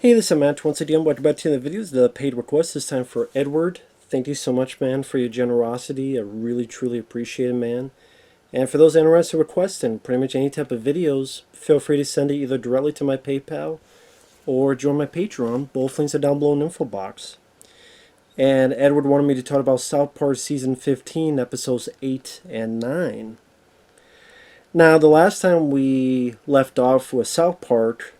Hey, this is Matt. Once again, welcome back to the videos. The paid request this time for Edward. Thank you so much, man, for your generosity. I really, truly appreciate it, man. And for those interested in requesting pretty much any type of videos, feel free to send it either directly to my PayPal or join my Patreon. Both links are down below in the info box. And Edward wanted me to talk about South Park Season 15, Episodes 8 and 9. Now, the last time we left off with South Park,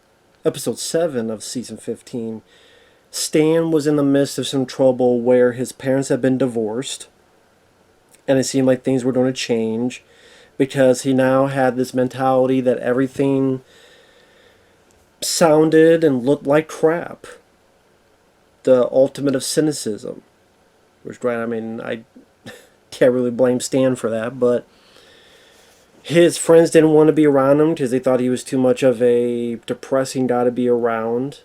Episode 7 of Season 15, Stan was in the midst of some trouble where his parents had been divorced, and it seemed like things were going to change because he now had this mentality that everything sounded and looked like crap. The ultimate of cynicism. Which, right, I mean, I can't really blame Stan for that, but his friends didn't want to be around him because they thought he was too much of a depressing guy to be around.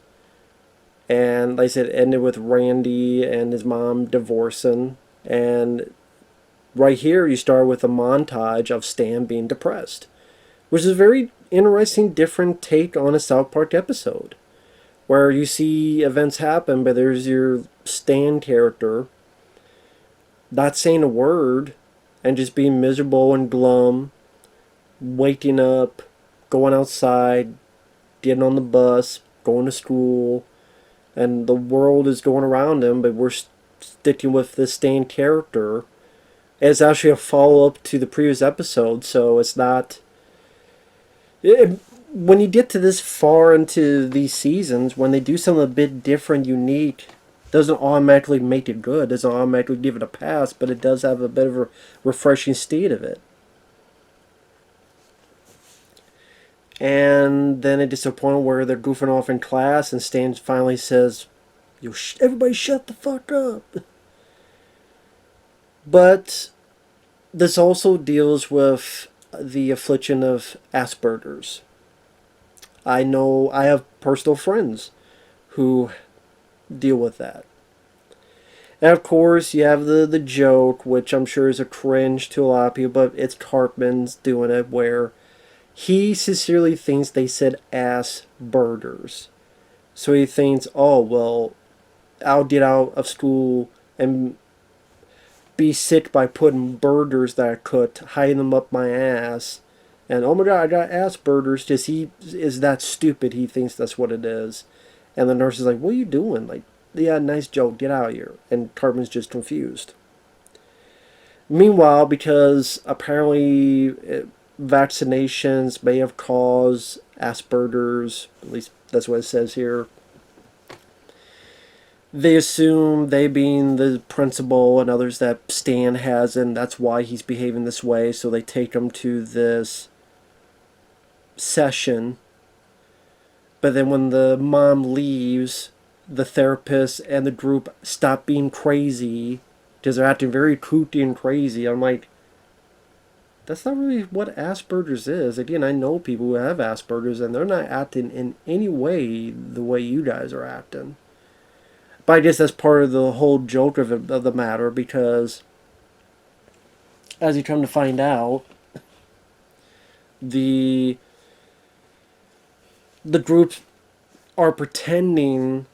And like I said, it ended with Randy and his mom divorcing. And right here you start with a montage of Stan being depressed, which is a very interesting, different take on a South Park episode, where you see events happen, but there's your Stan character not saying a word and just being miserable and glum, waking up, going outside, getting on the bus, going to school, and the world is going around him, but we're sticking with this Stan character. It's actually a follow-up to the previous episode, so it's not... when you get to this far into these seasons, when they do something a bit different, unique, doesn't automatically make it good, doesn't automatically give it a pass, but it does have a bit of a refreshing state of it. And then it gets to a point where they're goofing off in class, and Stan finally says, everybody shut the fuck up. But this also deals with the affliction of Asperger's. I know I have personal friends who deal with that. And of course, you have the joke, which I'm sure is a cringe to a lot of people, but it's Cartman's doing it, where he sincerely thinks they said ass birders. So he thinks, oh, well, I'll get out of school and be sick by putting birders that I could, hiding them up my ass. And oh my god, I got ass birders. Just he is that stupid, he thinks that's what it is. And the nurse is like, what are you doing? Like, yeah, nice joke, get out of here. And Cartman's just confused. Meanwhile, because apparently vaccinations may have caused Asperger's, at least that's what it says here, they assume, they being the principal and others, that Stan has, and that's why he's behaving this way, so they take him to this session. But then when the mom leaves, the therapist and the group stop being crazy because they're acting very kooky and crazy. I'm like, that's not really what Asperger's is. Again, I know people who have Asperger's, and they're not acting in any way the way you guys are acting. But I guess that's part of the whole joke of the matter, because as you come to find out, the groups are pretending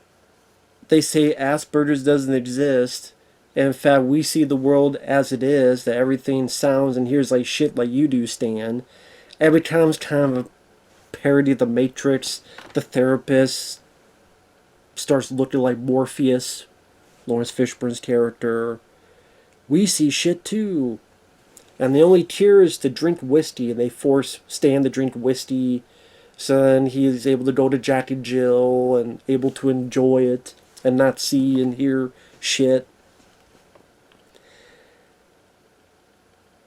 they say Asperger's doesn't exist. And in fact, we see the world as it is, that everything sounds and hears like shit like you do, Stan. And it becomes kind of a parody of the Matrix. The therapist starts looking like Morpheus, Lawrence Fishburne's character. We see shit too. And the only cure is to drink whiskey, and they force Stan to drink whiskey. So then he's able to go to Jack and Jill and able to enjoy it and not see and hear shit.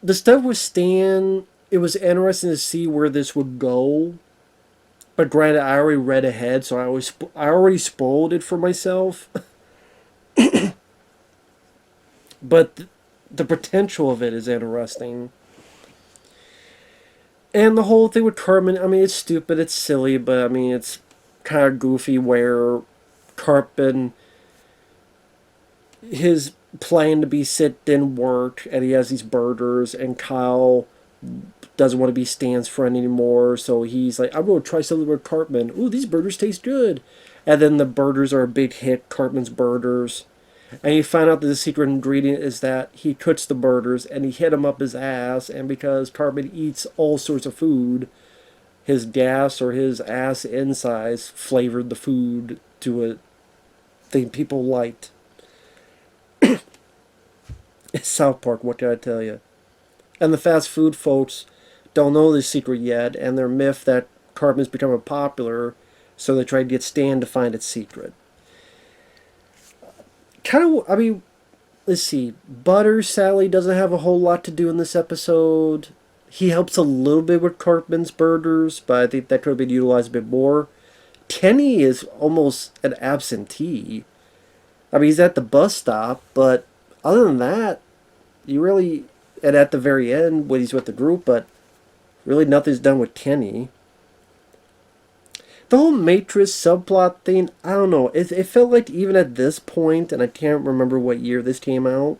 The stuff with Stan, it was interesting to see where this would go. But granted, I already read ahead, so I already spoiled it for myself. But the potential of it is interesting. And the whole thing with Cartman, I mean, it's stupid, it's silly, but I mean, it's kind of goofy where Cartman, his plan to be sick didn't work, and he has these burgers, and Kyle doesn't want to be Stan's friend anymore, so he's like, I'm going to try something with Cartman. Ooh, these burgers taste good. And then the burgers are a big hit, Cartman's burgers. And you find out that the secret ingredient is that he cooks the burgers and he hit them up his ass. And because Cartman eats all sorts of food, his gas or his ass insides flavored the food to a thing people liked. It's South Park, what can I tell you? And the fast food folks don't know this secret yet, and they're miffed that Cartman's becoming popular, so they try to get Stan to find its secret. Let's see. Butters, Sally doesn't have a whole lot to do in this episode. He helps a little bit with Cartman's burgers, but I think that could have been utilized a bit more. Kenny is almost an absentee. He's at the bus stop, but other than that, and at the very end, when he's with the group, but really nothing's done with Kenny. The whole Matrix subplot thing, I don't know. It felt like even at this point, and I can't remember what year this came out,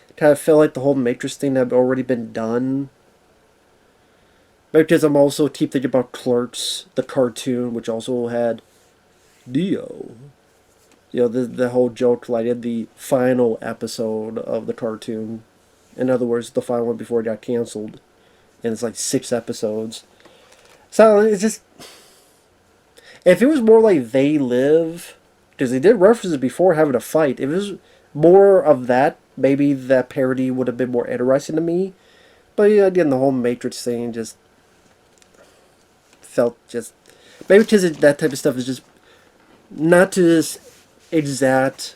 it kind of felt like the whole Matrix thing had already been done. Because I'm also keep thinking about Clerks, the cartoon, which also had Dio. The whole joke, like in the final episode of the cartoon. In other words, the final one before it got canceled. And it's like 6 episodes. So it's just, if it was more like They Live, because they did references before having a fight. If it was more of that, maybe that parody would have been more interesting to me. But yeah, again, the whole Matrix thing just felt just, maybe because that type of stuff is just not to this exact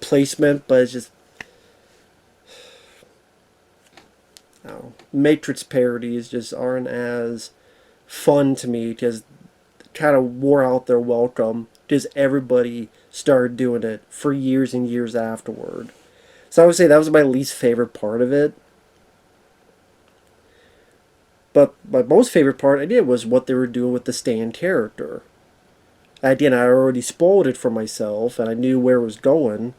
placement, but it's just, I don't know, Matrix parodies just aren't as fun to me because kind of wore out their welcome because everybody started doing it for years and years afterward. So I would say that was my least favorite part of it. But my most favorite part, again, was what they were doing with the Stan character. Again, I already spoiled it for myself, and I knew where it was going.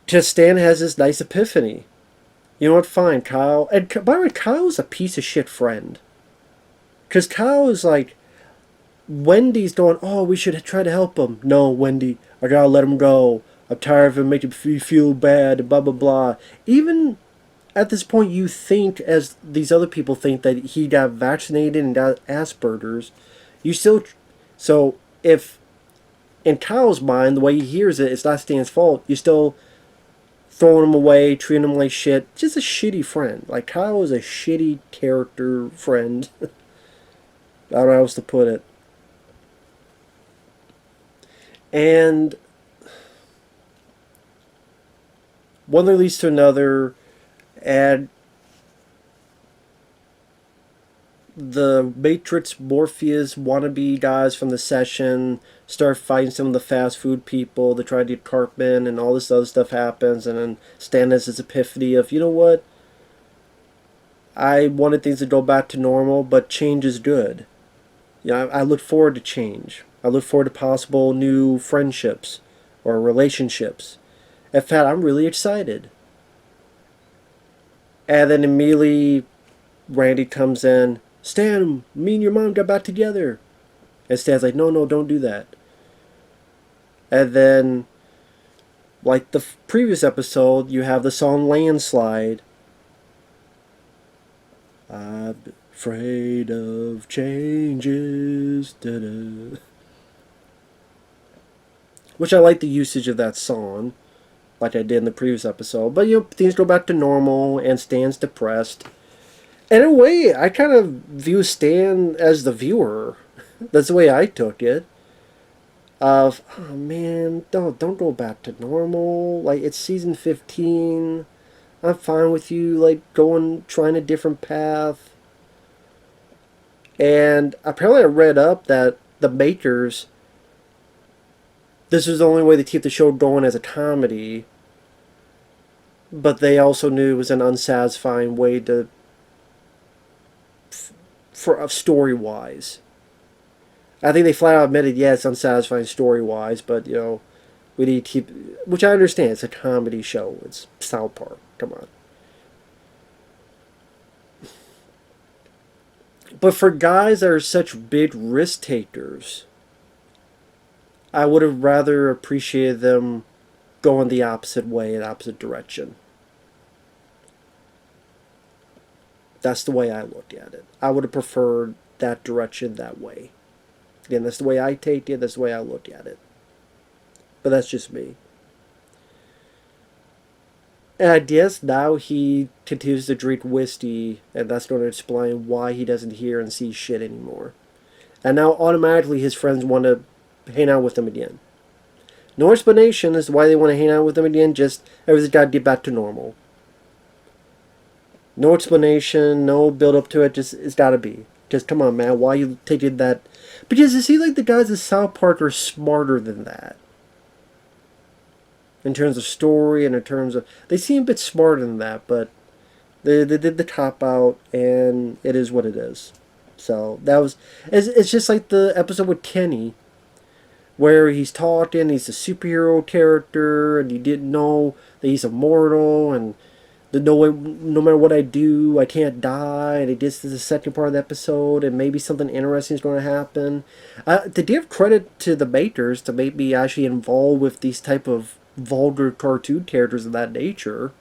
Because Stan has this nice epiphany. You know what, fine, Kyle. And by the way, Kyle's a piece of shit friend. Because Kyle is like, Wendy's going, oh, we should try to help him. No, Wendy, I gotta let him go. I'm tired of him making me feel bad, blah, blah, blah. Even at this point, you think, as these other people think, that he got vaccinated and got Asperger's. You still... So, if, in Kyle's mind, the way he hears it, it's not Stan's fault, you still throwing him away, treating him like shit. Just a shitty friend. Like, Kyle is a shitty character friend. I don't know how else to put it. And one thing leads to another, and the Matrix Morpheus wannabe guys from the session start fighting some of the fast food people. They try to get Cartman, and all this other stuff happens, and then Stan has this epiphany of, you know what? I wanted things to go back to normal, but change is good. I look forward to change. I look forward to possible new friendships or relationships. In fact, I'm really excited. And then immediately Randy comes in. Stan, me and your mom got back together. And Stan's like, no, don't do that. And then, like the previous episode, you have the song Landslide. I'm afraid of changes. Da-da. Which I like the usage of that song, like I did in the previous episode. But, things go back to normal, and Stan's depressed. And in a way, I kind of view Stan as the viewer. That's the way I took it. Oh man, don't go back to normal. Like, it's season 15. I'm fine with you, like, trying a different path. And apparently I read up that the makers, this was the only way to keep the show going as a comedy. But they also knew it was an unsatisfying way to, for story-wise. I think they flat out admitted, yeah, it's unsatisfying story-wise, but, we need to keep... Which I understand, it's a comedy show. It's South Park. Come on. But for guys that are such big risk takers, I would have rather appreciated them going the opposite way, in opposite direction. That's the way I looked at it. I would have preferred that direction that way. Again, that's the way I take it. That's the way I look at it. But that's just me. And I guess now he continues to drink whiskey, and that's going to explain why he doesn't hear and see shit anymore. And now automatically his friends want to hang out with him again. No explanation as to why they want to hang out with him again, just everything's got to get back to normal. No explanation, no build up to it, just it's got to be. Just come on, man, why you taking that? Because it seems like the guys at South Park are smarter than that. In terms of story and in terms of. They seem a bit smarter than that, but they did the cop out, and it is what it is. So that was. It's just like the episode with Kenny, where he's talking, he's a superhero character, and you didn't know that he's immortal, and no matter what I do, I can't die. And it gets to the second part of the episode, and maybe something interesting is going to happen. To give credit to the makers to maybe actually involved with these type of vulgar cartoon characters of that nature.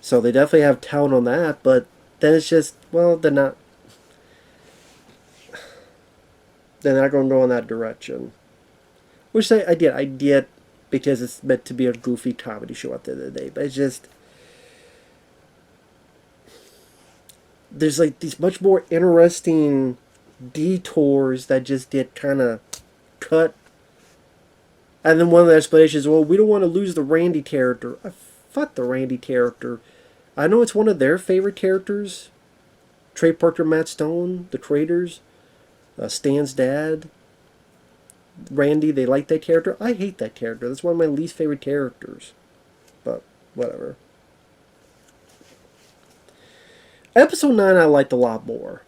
So they definitely have talent on that, but then it's just, well, they're not going to go in that direction. Which I get because it's meant to be a goofy comedy show at the end of the day, but it's just there's like these much more interesting detours that just get kind of cut. And then one of the explanations, well, we don't want to lose the Randy character. Fuck the Randy character. I know it's one of their favorite characters. Trey Parker, Matt Stone, the creators, Stan's dad, Randy, they like that character. I hate that character. That's one of my least favorite characters. But, whatever. Episode 9 I liked a lot more.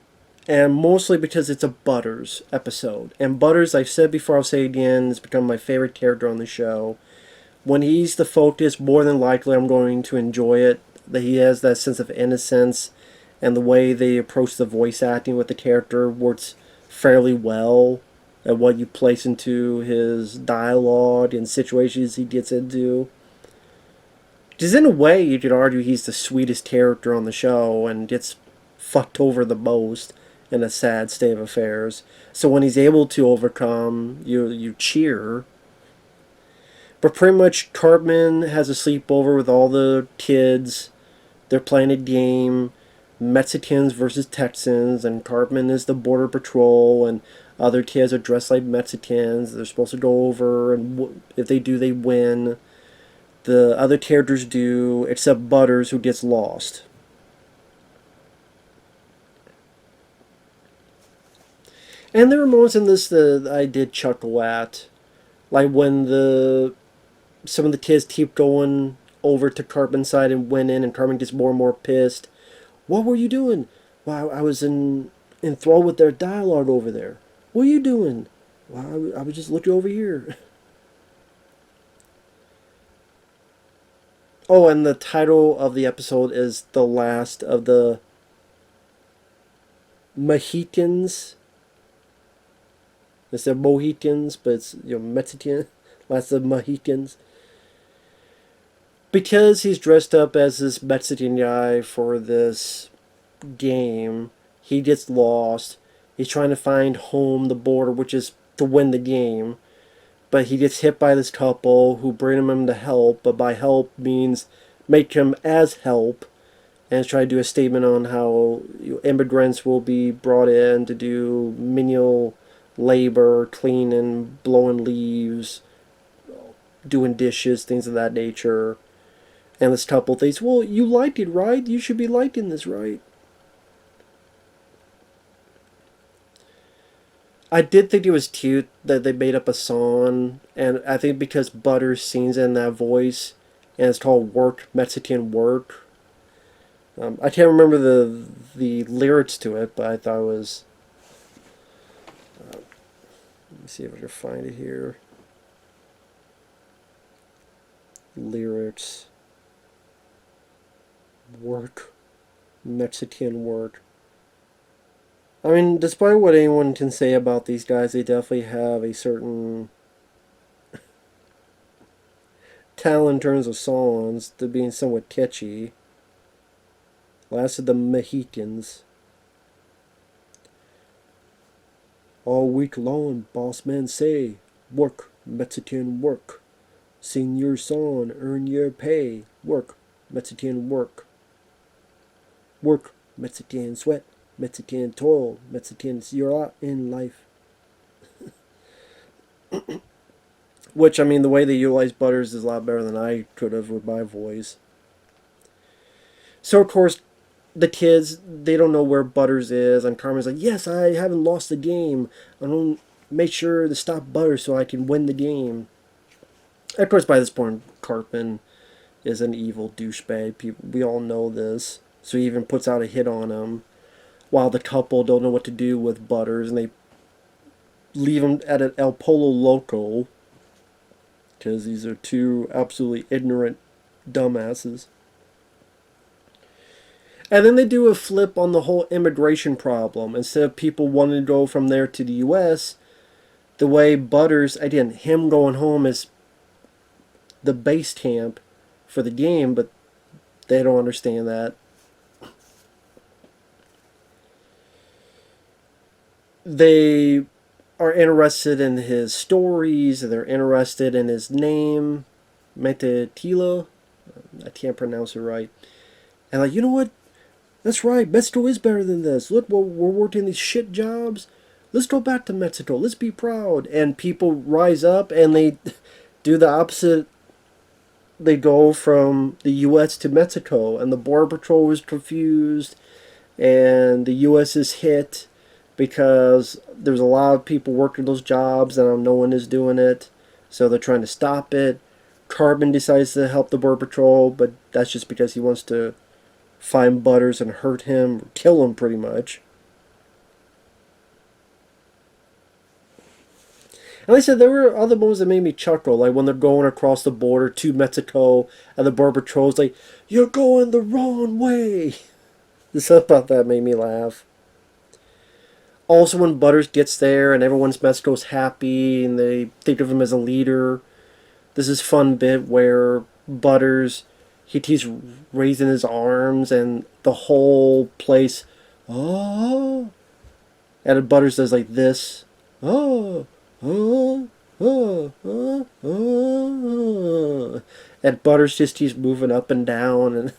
And mostly because it's a Butters episode. And Butters, I've said before, I'll say again, has become my favorite character on the show. When he's the focus, more than likely I'm going to enjoy it. That he has that sense of innocence, and the way they approach the voice acting with the character works fairly well at what you place into his dialogue and situations he gets into. Because in a way, you could argue he's the sweetest character on the show and gets fucked over the most in a sad state of affairs. So when he's able to overcome, you cheer. But pretty much Cartman has a sleepover with all the kids. They're playing a game, Mexicans versus Texans, and Cartman is the border patrol, and other kids are dressed like Mexicans. They're supposed to go over, and if they do, they win. The other characters do, except Butters, who gets lost. And there were moments in this that I did chuckle at, like when some of the kids keep going over to Cartman's side and went in, and Cartman gets more and more pissed. What were you doing? Well, I was enthralled with their dialogue over there. What are you doing? Well, I was just looking over here. Oh, and the title of the episode is The Last of the Mohicans. They said Mohicans, but it's Mexican. Last of the Mohicans. Because he's dressed up as this Mexican guy for this game, he gets lost. He's trying to find home, the border, which is to win the game. But he gets hit by this couple who bring him to help, but by help means make him as help, and try to do a statement on how immigrants will be brought in to do menial labor, cleaning, blowing leaves, doing dishes, things of that nature. And this couple thinks, well, you liked it, right? You should be liking this, right? I did think it was cute that they made up a song, and I think because Butters sings in that voice, and it's called Work, Mexican Work. I can't remember the lyrics to it, but I thought it was... let me see if I can find it here. Lyrics. Work. Mexican Work. I mean, despite what anyone can say about these guys, they definitely have a certain talent in terms of songs to being somewhat catchy. Last of the Mohicans. All week long, boss men say, work, Mexican work. Sing your song, earn your pay. Work, Mexican work. Work, Mexican sweat, Mexican toil, Mexicans, your lot in life. Which, I mean, the way they utilize Butters is a lot better than I could have with my voice. So, of course, the kids, they don't know where Butters is, and Carmen's like, yes, I haven't lost the game. I'm going to make sure to stop Butters so I can win the game. And of course, by this point, Cartman is an evil douchebag. We all know this. So he even puts out a hit on him, while the couple don't know what to do with Butters, and they leave him at an El Polo Loco, because these are two absolutely ignorant dumbasses. And then they do a flip on the whole immigration problem. Instead of people wanting to go from there to the U.S., the way Butters, again, him going home is the base camp for the game, but they don't understand that. They are interested in his stories, and they're interested in his name, Metetila. I can't pronounce it right. And like, you know what? That's right, Mexico is better than this. Look, we're working these shit jobs. Let's go back to Mexico. Let's be proud. And people rise up and they do the opposite. They go from the U.S. to Mexico, and the Border Patrol is confused, and the U.S. is hit because there's a lot of people working those jobs and no one is doing it, so they're trying to stop it. Carbon decides to help the Border Patrol, but that's just because he wants to find Butters and hurt him, or kill him pretty much. And like I said, there were other moments that made me chuckle, like when they're going across the border to Mexico, and the Border Patrol's like, "You're going the wrong way." Something about that made me laugh. Also, when Butters gets there and everyone's Mexico's happy and they think of him as a leader, there's this fun bit where Butters, he's raising his arms and the whole place, oh, and Butters does like this, oh, oh, oh, oh, oh, and Butters just keeps moving up and down, and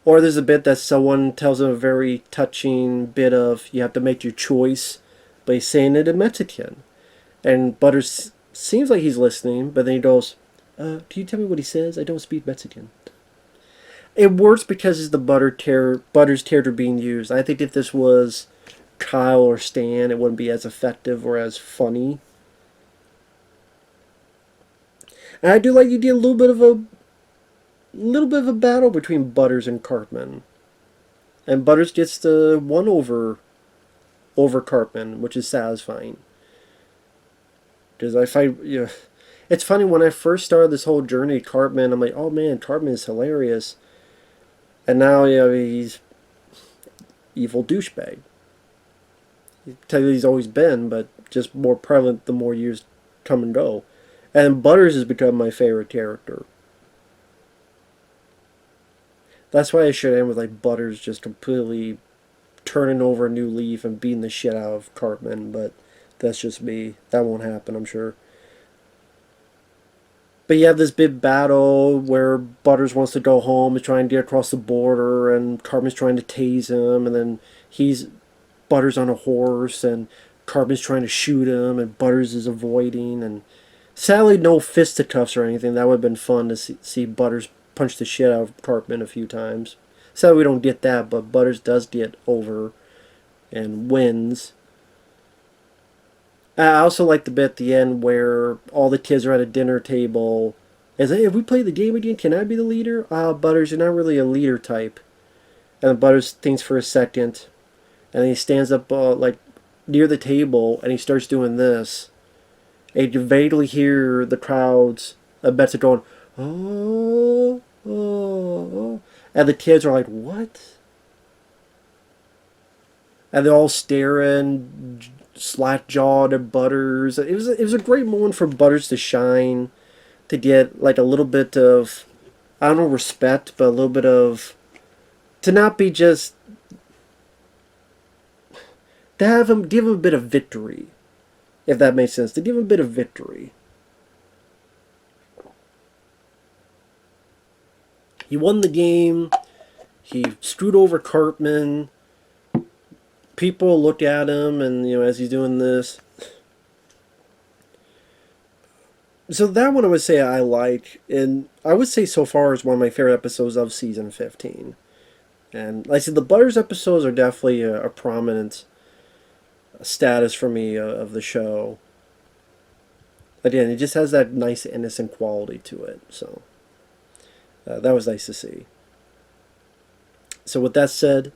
or there's a bit that someone tells him a very touching bit of, you have to make your choice, but he's saying it in Mexican. And Butters seems like he's listening, but then he goes, can you tell me what he says? I don't speak Mexican. It works because it's the Butters character being used. I think if this was Kyle or Stan, it wouldn't be as effective or as funny. And I do like you get a little bit of a battle between Butters and Cartman. And Butters gets the one over Cartman, which is satisfying. Because I find, it's funny, when I first started this whole journey, Cartman, I'm like, oh man, Cartman is hilarious. And now, he's evil douchebag. Technically he's always been, but just more prevalent the more years come and go. And Butters has become my favorite character. That's why I should end with like Butters just completely turning over a new leaf and beating the shit out of Cartman, but that's just me. That won't happen, I'm sure. But you have this big battle where Butters wants to go home and try and get across the border, and Cartman's trying to tase him, and then Butters on a horse, and Cartman's trying to shoot him, and Butters is avoiding, and sadly no fisticuffs or anything. That would have been fun to see Butters punch the shit out of Cartman a few times. Sadly we don't get that, but Butters does get over and wins. I also like the bit at the end where all the kids are at a dinner table. Is like, if we play the game again, can I be the leader? Butters, you're not really a leader type. And Butters thinks for a second, and then he stands up like near the table, and he starts doing this. And you can vaguely hear the crowds of Betsy going, oh, oh, oh. And the kids are like, what? and they're all staring, slack jawed at Butters. It was a great moment for Butters to shine, to get like a little bit of, I don't know, respect, but a little bit of, to not be just, to have him, give him a bit of victory, if that makes sense, to give him a bit of victory. He won the game. He screwed over Cartman. People look at him, and as he's doing this. So that one I would say I like, and I would say so far is one of my favorite episodes of season 15. And like I said, the Butters episodes are definitely a prominent status for me of the show. Again, it just has that nice innocent quality to it. So that was nice to see. So with that said,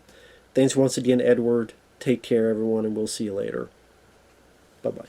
thanks once again, Edward. Take care, everyone, and we'll see you later. Bye-bye.